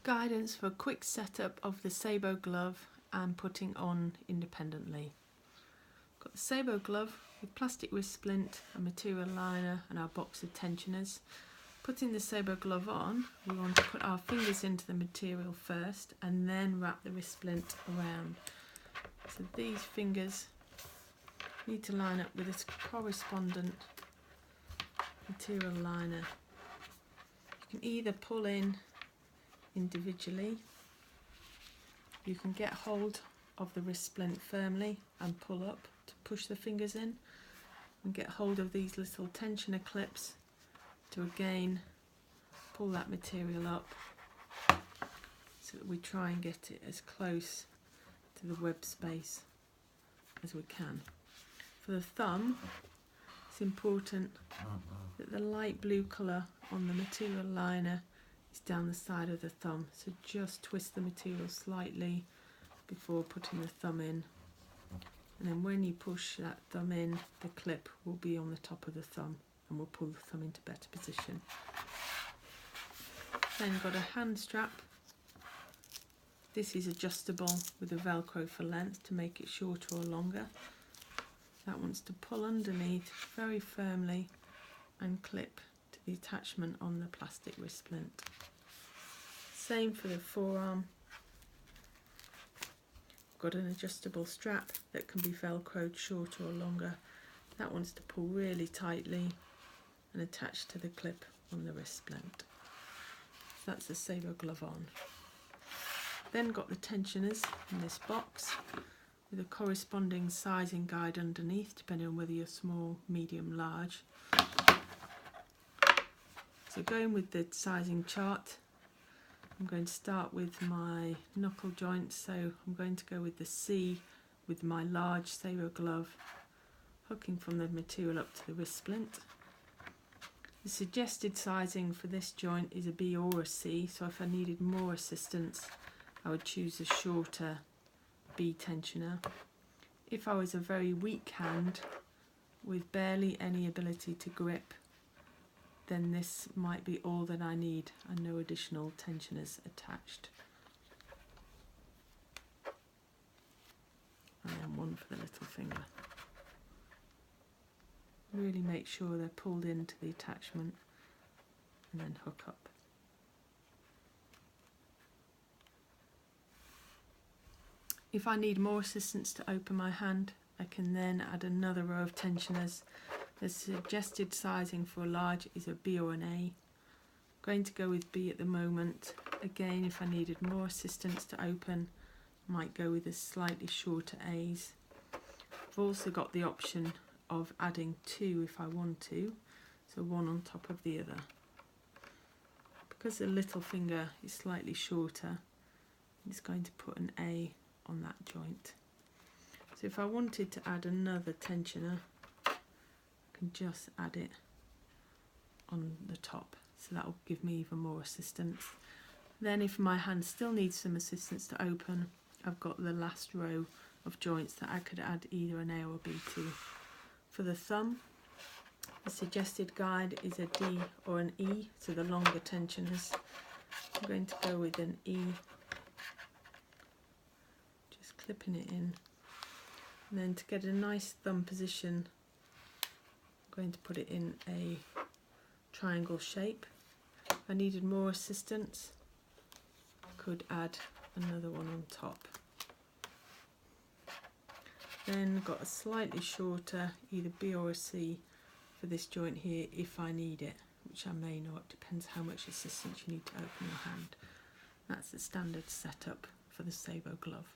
Guidance for a quick setup of the SaeboGlove and putting on independently. Got the SaeboGlove with plastic wrist splint, a material liner and our box of tensioners. Putting the SaeboGlove on, we want to put our fingers into the material first and then wrap the wrist splint around. So these fingers need to line up with its correspondent material liner. You can either pull in individually, you can get hold of the wrist splint firmly and pull up to push the fingers in, and get hold of these little tensioner clips to again pull that material up so that we try and get it as close to the web space as we can. For the thumb, it's important that the light blue colour on the material liner is down the side of the thumb, so just twist the material slightly before putting the thumb in, and then when you push that thumb in, the clip will be on the top of the thumb and will pull the thumb into better position. Then got a hand strap. This is adjustable with a velcro for length to make it shorter or longer. That wants to pull underneath very firmly and clip to the attachment on the plastic wrist splint. Same for the forearm. Got an adjustable strap that can be velcroed shorter or longer. That wants to pull really tightly and attach to the clip on the wrist splint. That's the SaeboGlove on. Then got the tensioners in this box with a corresponding sizing guide underneath, depending on whether you're small, medium, large. So going with the sizing chart, I'm going to start with my knuckle joint, so I'm going to go with the C with my large SaeboGlove, hooking from the material up to the wrist splint. The suggested sizing for this joint is a B or a C, so if I needed more assistance I would choose a shorter B tensioner. If I was a very weak hand with barely any ability to grip, then this might be all that I need and no additional tensioners attached. And then one for the little finger. Really make sure they're pulled into the attachment and then hook up. If I need more assistance to open my hand, I can then add another row of tensioners. The suggested sizing for a large is a B or an A. I'm going to go with B at the moment. Again, if I needed more assistance to open, I might go with the slightly shorter A's. I've also got the option of adding two if I want to, so one on top of the other. Because the little finger is slightly shorter, I'm just going to put an A on that joint. So if I wanted to add another tensioner, I can just add it on the top, so that will give me even more assistance. Then if my hand still needs some assistance to open, I've got the last row of joints that I could add either an A or a B to. For the thumb, the suggested guide is a D or an E, so the longer tensioners. I'm going to go with an E, just clipping it in. And then to get a nice thumb position, I'm going to put it in a triangle shape. If I needed more assistance, I could add another one on top. Then got a slightly shorter, either B or a C for this joint here if I need it, which I may not, depends how much assistance you need to open your hand. That's the standard setup for the SaeboGlove.